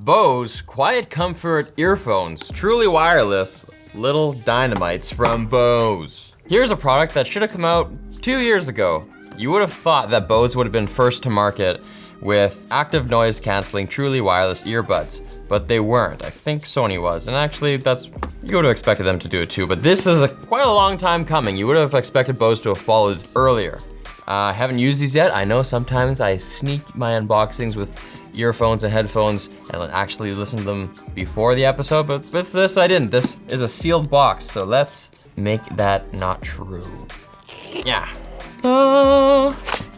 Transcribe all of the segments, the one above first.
Bose QuietComfort earphones, truly wireless, little dynamites from Bose. Here's a product that should have come out 2 years ago. You would have thought that Bose would have been first to market with active noise canceling, truly wireless earbuds, but they weren't. I think Sony was, and actually you would have expected them to do it too, but this is quite a long time coming. You would have expected Bose to have followed earlier. I haven't used these yet. I know sometimes I sneak my unboxings with earphones and headphones and actually listen to them before the episode, but with this I didn't. This is a sealed box, so let's make that not true. Yeah.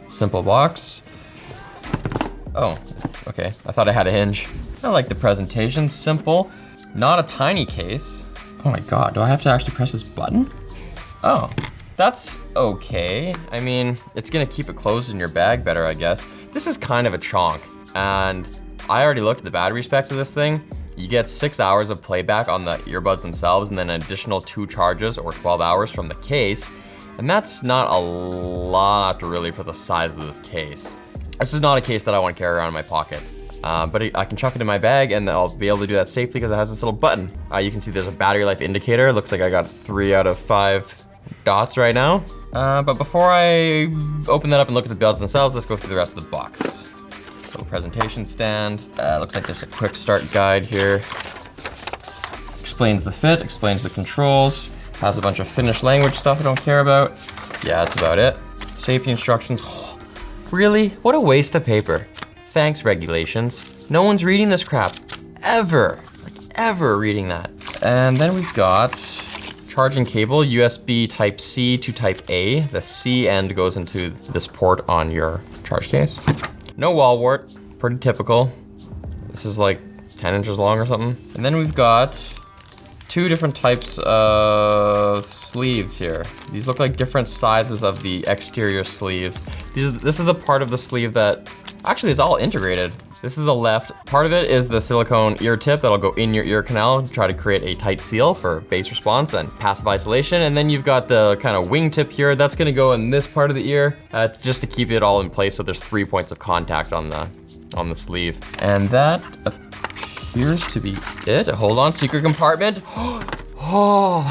Simple box. Oh, okay. I thought I had a hinge. I like the presentation, simple. Not a tiny case. Oh my God, do I have to actually press this button? Oh, that's okay. I mean, it's gonna keep it closed in your bag better, I guess. This is kind of a chonk, and I already looked at the battery specs of this thing. You get 6 hours of playback on the earbuds themselves, and then an additional 2 charges or 12 hours from the case. And that's not a lot really for the size of this case. This is not a case that I want to carry around in my pocket. But I can chuck it in my bag and I'll be able to do that safely because it has this little button. You can see there's a battery life indicator. It looks like I got 3 out of 5 dots right now. But before I open that up and look at the builds themselves, let's go through the rest of the box. Little presentation stand. Looks like there's a quick start guide here. Explains the fit, explains the controls. Has a bunch of Finnish language stuff I don't care about. Yeah, that's about it. Safety instructions. Oh, really? What a waste of paper. Thanks, regulations. No one's reading this crap, ever. Like, ever reading that. And then we've got charging cable, USB Type-C to Type-A. The C end goes into this port on your charge case. No wall wart, pretty typical. This is like 10 inches long or something. And then we've got 2 different types of sleeves here. These look like different sizes of the exterior sleeves. This is the part of the sleeve that, actually it's all integrated. This is the left. Part of it is the silicone ear tip that'll go in your ear canal and try to create a tight seal for bass response and passive isolation. And then you've got the kind of wing tip here. That's gonna go in this part of the ear just to keep it all in place so there's 3 points of contact on the sleeve. And that appears to be it. Hold on, secret compartment. Oh,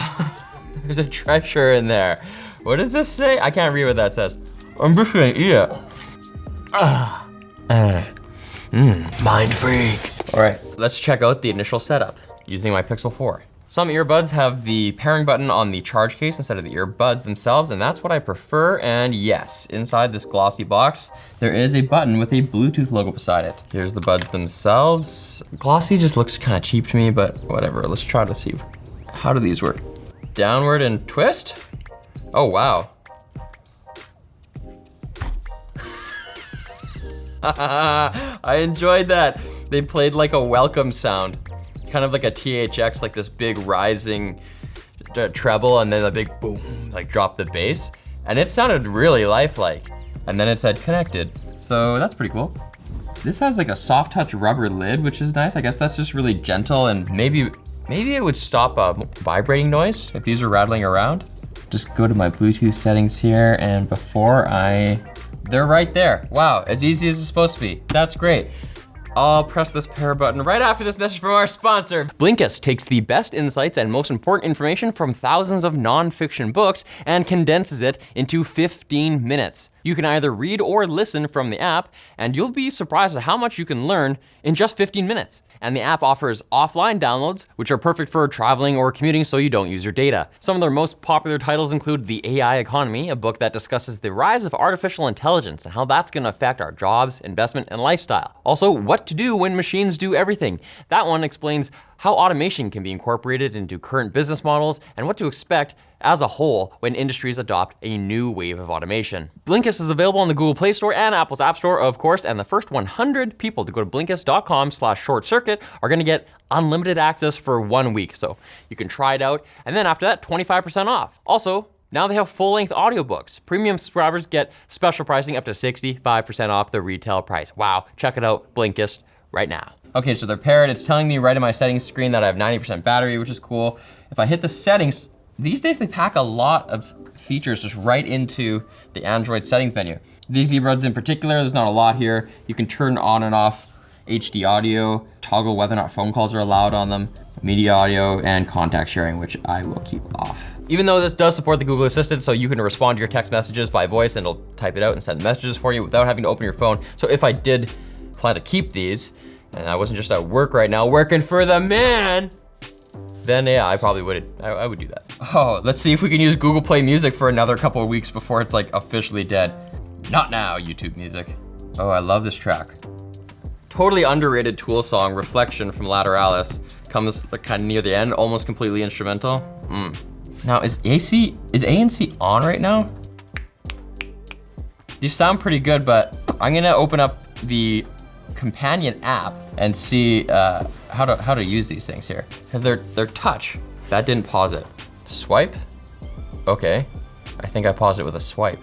there's a treasure in there. What does this say? I can't read what that says. I'm just gonna eat it. Mind freak. All right, let's check out the initial setup using my Pixel 4. Some earbuds have the pairing button on the charge case instead of the earbuds themselves, and that's what I prefer. And yes, inside this glossy box, there is a button with a Bluetooth logo beside it. Here's the buds themselves. Glossy just looks kind of cheap to me, but whatever. Let's try to see. How do these work? Downward and twist? Oh, wow. I enjoyed that. They played like a welcome sound. Kind of like a THX, like this big rising treble and then a big boom, like drop the bass. And it sounded really lifelike. And then it said connected. So that's pretty cool. This has like a soft touch rubber lid, which is nice. I guess that's just really gentle and maybe it would stop a vibrating noise if these were rattling around. Just go to my Bluetooth settings here and they're right there. Wow, as easy as it's supposed to be. That's great. I'll press this pair button right after this message from our sponsor. Blinkist takes the best insights and most important information from thousands of nonfiction books and condenses it into 15 minutes. You can either read or listen from the app, and you'll be surprised at how much you can learn in just 15 minutes. And the app offers offline downloads, which are perfect for traveling or commuting so you don't use your data. Some of their most popular titles include The AI Economy, a book that discusses the rise of artificial intelligence and how that's gonna affect our jobs, investment, and lifestyle. Also, What to Do When Machines Do Everything. That one explains how automation can be incorporated into current business models and what to expect as a whole when industries adopt a new wave of automation. Blinkist is available on the Google Play Store and Apple's App Store, of course, and the first 100 people to go to Blinkist.com/short-circuit are gonna get unlimited access for 1 week. So you can try it out, and then after that, 25% off. Also, now they have full-length audiobooks. Premium subscribers get special pricing up to 65% off the retail price. Wow, check it out, Blinkist, right now. Okay, so they're paired. It's telling me right in my settings screen that I have 90% battery, which is cool. If I hit the settings, these days they pack a lot of features just right into the Android settings menu. These earbuds in particular, there's not a lot here. You can turn on and off HD audio, toggle whether or not phone calls are allowed on them, media audio, and contact sharing, which I will keep off. Even though this does support the Google Assistant, so you can respond to your text messages by voice and it'll type it out and send messages for you without having to open your phone. So if I did plan to keep these, and I wasn't just at work right now working for the man, then yeah, I probably would, I would do that. Oh, let's see if we can use Google Play Music for another couple of weeks before it's like officially dead. Not now, YouTube Music. Oh, I love this track. Totally underrated Tool song, Reflection from Lateralis. Comes like kind of near the end, almost completely instrumental. Now is ANC on right now? These sound pretty good, but I'm gonna open up the companion app and see how to use these things here. Because they're touch. That didn't pause it. Swipe? Okay. I think I paused it with a swipe.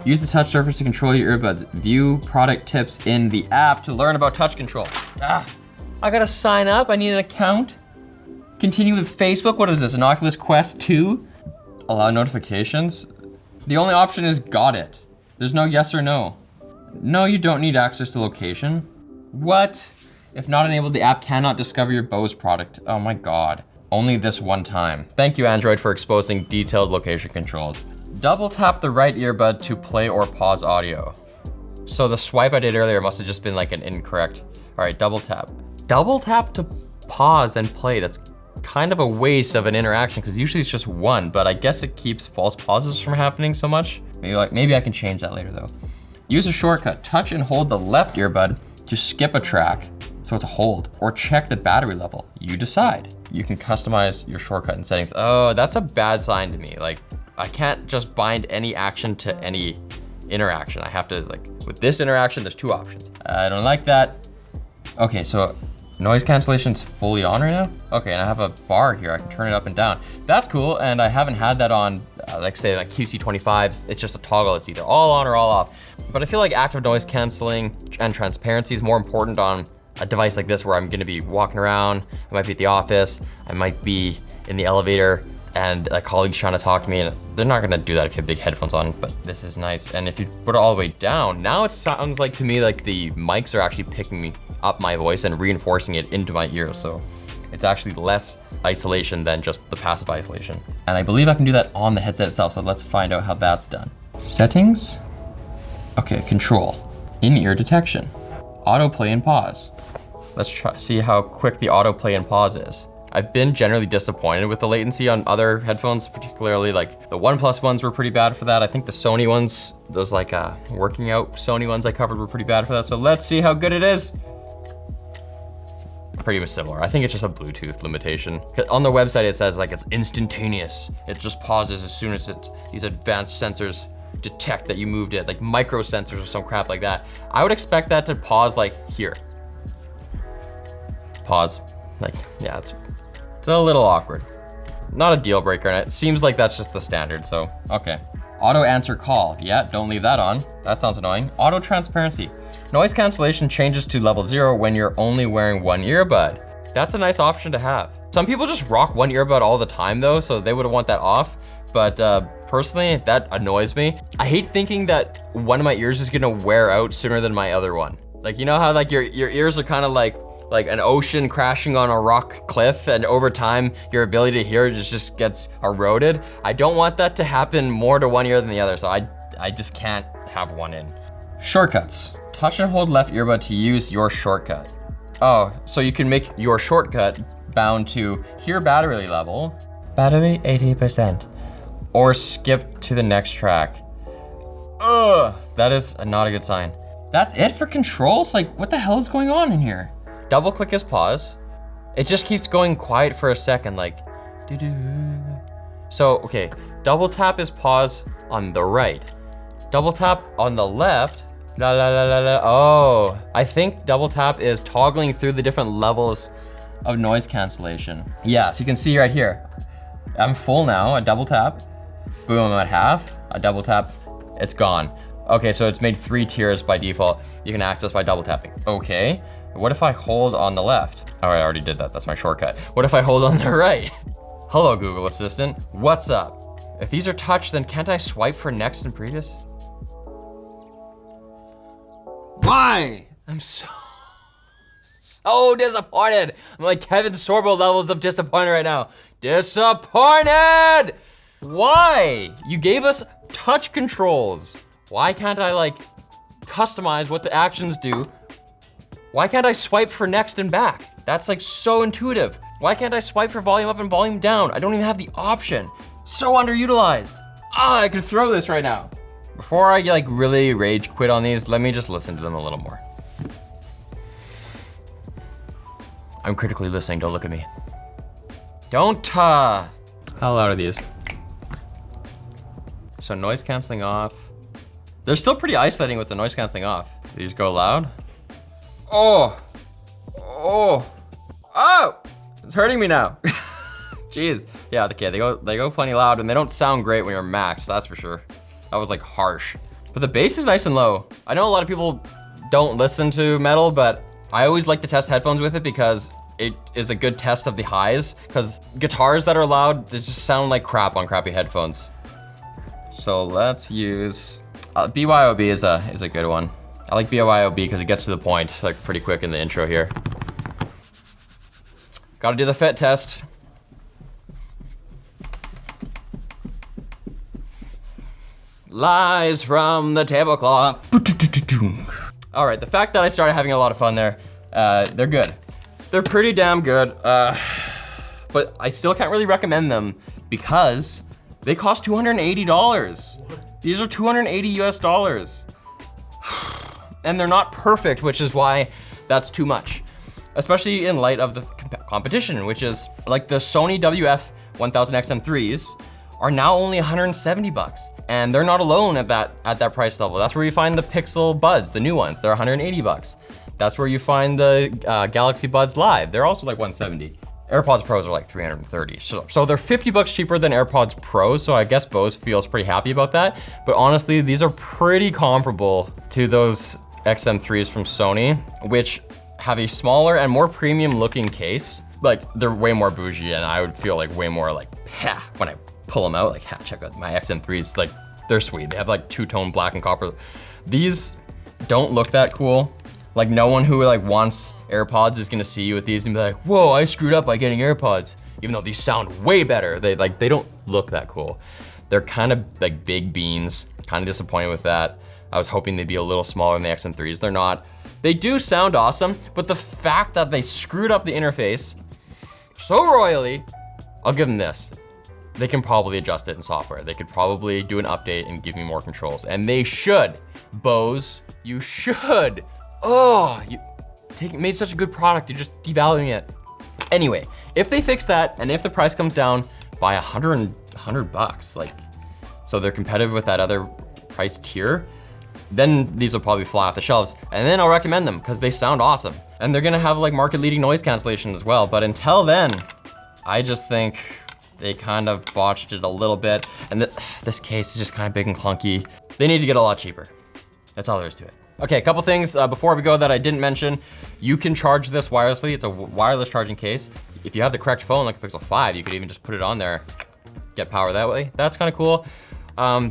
Use the touch surface to control your earbuds. View product tips in the app to learn about touch control. I gotta sign up, I need an account. Continue with Facebook, what is this, an Oculus Quest 2? Allow notifications? The only option is got it. There's no yes or no. No, you don't need access to location. What? If not enabled, the app cannot discover your Bose product. Oh my God. Only this one time. Thank you, Android, for exposing detailed location controls. Double tap the right earbud to play or pause audio. So the swipe I did earlier must have just been like an incorrect. All right, double tap. Double tap to pause and play. That's kind of a waste of an interaction because usually it's just one, but I guess it keeps false pauses from happening so much. Maybe I can change that later though. Use a shortcut. Touch and hold the left earbud to skip a track, so it's a hold, or check the battery level. You decide. You can customize your shortcut in settings. Oh, that's a bad sign to me. Like, I can't just bind any action to any interaction. I have to, like, with this interaction, there's two options. I don't like that. Okay, so noise cancellation's fully on right now? Okay, and I have a bar here. I can turn it up and down. That's cool, and I haven't had that on, like say, like QC25s. It's just a toggle. It's either all on or all off. But I feel like active noise canceling and transparency is more important on a device like this where I'm gonna be walking around, I might be at the office, I might be in the elevator, and a colleague's trying to talk to me, and they're not gonna do that if you have big headphones on, but this is nice. And if you put it all the way down, now it sounds like to me like the mics are actually picking up my voice and reinforcing it into my ears, so it's actually less isolation than just the passive isolation. And I believe I can do that on the headset itself, so let's find out how that's done. Settings. Okay, control. In-ear detection. Autoplay and pause. Let's see how quick the autoplay and pause is. I've been generally disappointed with the latency on other headphones, particularly like the OnePlus ones were pretty bad for that. I think the Sony ones, those like working out Sony ones I covered were pretty bad for that. So let's see how good it is. Pretty much similar. I think it's just a Bluetooth limitation. On the website it says like it's instantaneous. It just pauses as soon as these advanced sensors detect that you moved it, like micro sensors or some crap like that. I would expect that to pause like here. Pause. Like, yeah, it's a little awkward. Not a deal breaker, and it seems like that's just the standard, so, okay. Auto answer call. Yeah, don't leave that on. That sounds annoying. Auto transparency. Noise cancellation changes to level 0 when you're only wearing one earbud. That's a nice option to have. Some people just rock one earbud all the time though, so they would want that off. But personally, that annoys me. I hate thinking that one of my ears is gonna wear out sooner than my other one. Like, you know how like your ears are kind of like an ocean crashing on a rock cliff, and over time, your ability to hear just gets eroded. I don't want that to happen more to one ear than the other, so I just can't have one in. Shortcuts. Touch and hold left earbud to use your shortcut. Oh, so you can make your shortcut bound to hear battery level, battery 80%, or skip to the next track. Ugh, that is not a good sign. That's it for controls? Like, what the hell is going on in here? Double click is pause. It just keeps going quiet for a second, like, doo-doo. So, okay, double tap is pause on the right. Double tap on the left, la la la la la. Oh, I think double tap is toggling through the different levels of noise cancellation. Yeah, so you can see right here. I'm full now, a double tap. Boom, I'm at half, a double tap, it's gone. Okay, so it's made 3 tiers by default. You can access by double tapping. Okay. What if I hold on the left? Oh, I already did that, that's my shortcut. What if I hold on the right? Hello, Google Assistant, what's up? If these are touch, then can't I swipe for next and previous? Why? I'm so so disappointed. I'm like Kevin Sorbo levels of disappointed right now. Disappointed! Why? You gave us touch controls. Why can't I like customize what the actions do? Why can't I swipe for next and back? That's like so intuitive. Why can't I swipe for volume up and volume down? I don't even have the option. So underutilized. I could throw this right now. Before I like really rage quit on these, let me just listen to them a little more. I'm critically listening, don't look at me. Don't, How loud are these? So noise canceling off. They're still pretty isolating with the noise canceling off. These go loud. Oh, it's hurting me now. Jeez, yeah, okay, they go plenty loud and they don't sound great when you're maxed, that's for sure. That was like harsh. But the bass is nice and low. I know a lot of people don't listen to metal, but I always like to test headphones with it because it is a good test of the highs, because guitars that are loud, they just sound like crap on crappy headphones. So let's use, BYOB is a good one. I like BYOB because it gets to the point like pretty quick in the intro here. Gotta do the fit test. Lies from the tablecloth. All right, the fact that I started having a lot of fun there, they're good. They're pretty damn good, but I still can't really recommend them because they cost $280. These are $280 US. And they're not perfect, which is why that's too much. Especially in light of the competition, which is like the Sony WF-1000XM3s are now only 170 bucks. And they're not alone at that price level. That's where you find the Pixel Buds, the new ones, they're 180 bucks. That's where you find the Galaxy Buds Live, they're also like 170. AirPods Pros are like 330. So they're 50 bucks cheaper than AirPods Pros, so I guess Bose feels pretty happy about that. But honestly, these are pretty comparable to those XM3s from Sony, which have a smaller and more premium looking case. Like, they're way more bougie, and I would feel like way more like, when I pull them out, like, check out my XM3s, like, they're sweet. They have like two-tone black and copper. These don't look that cool. Like, no one who like wants AirPods is gonna see you with these and be like, whoa, I screwed up by getting AirPods. Even though these sound way better, they don't look that cool. They're kind of like big beans, kind of disappointed with that. I was hoping they'd be a little smaller than the XM3s, they're not. They do sound awesome, but the fact that they screwed up the interface so royally, I'll give them this. They can probably adjust it in software. They could probably do an update and give me more controls. And they should. Bose, you should. Oh, you made such a good product, you're just devaluing it. Anyway, if they fix that, and if the price comes down by 100 bucks, like, so they're competitive with that other price tier, then these will probably fly off the shelves, and then I'll recommend them, because they sound awesome. And they're gonna have like market-leading noise cancellation as well, but until then, I just think they kind of botched it a little bit, and this case is just kind of big and clunky. They need to get a lot cheaper. That's all there is to it. Okay, a couple things before we go that I didn't mention. You can charge this wirelessly. It's a wireless charging case. If you have the correct phone, like a Pixel 5, you could even just put it on there, get power that way. That's kind of cool.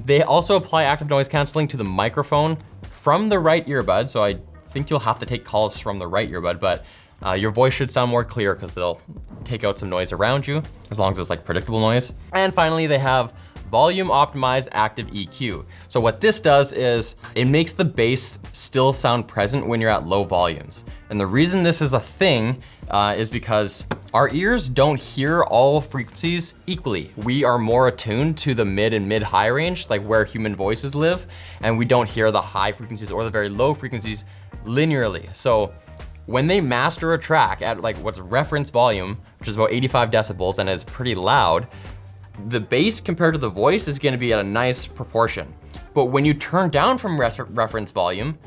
They also apply active noise canceling to the microphone from the right earbud, so I think you'll have to take calls from the right earbud, but your voice should sound more clear because they'll take out some noise around you, as long as it's like predictable noise. And finally, they have volume optimized active EQ. So what this does is it makes the bass still sound present when you're at low volumes. And the reason this is a thing is because our ears don't hear all frequencies equally. We are more attuned to the mid and mid-high range, like where human voices live, and we don't hear the high frequencies or the very low frequencies linearly. So when they master a track at like what's reference volume, which is about 85 decibels and is pretty loud, the bass compared to the voice is gonna be at a nice proportion. But when you turn down from reference volume,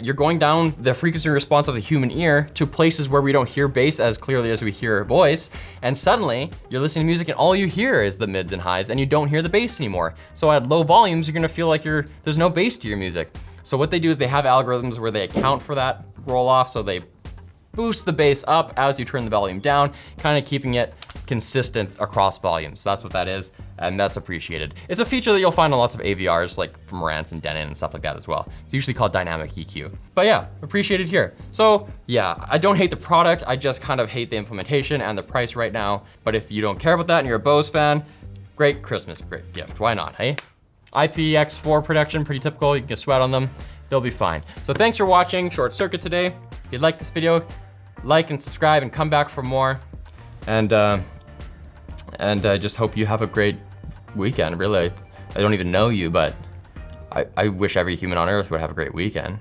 you're going down the frequency response of the human ear to places where we don't hear bass as clearly as we hear voice, and suddenly you're listening to music and all you hear is the mids and highs and you don't hear the bass anymore. So at low volumes, you're gonna feel like there's no bass to your music. So what they do is they have algorithms where they account for that roll off, so they boost the bass up as you turn the volume down, kind of keeping it consistent across volumes. That's what that is, and that's appreciated. It's a feature that you'll find on lots of AVRs, like from Marantz and Denon and stuff like that as well. It's usually called dynamic EQ. But yeah, appreciated here. So yeah, I don't hate the product, I just kind of hate the implementation and the price right now. But if you don't care about that and you're a Bose fan, great Christmas gift, why not, hey? IPX4 protection, pretty typical, you can get sweat on them, they'll be fine. So thanks for watching Short Circuit today. If you like this video, like and subscribe and come back for more. And I just hope you have a great weekend. Really, I don't even know you, but I wish every human on earth would have a great weekend.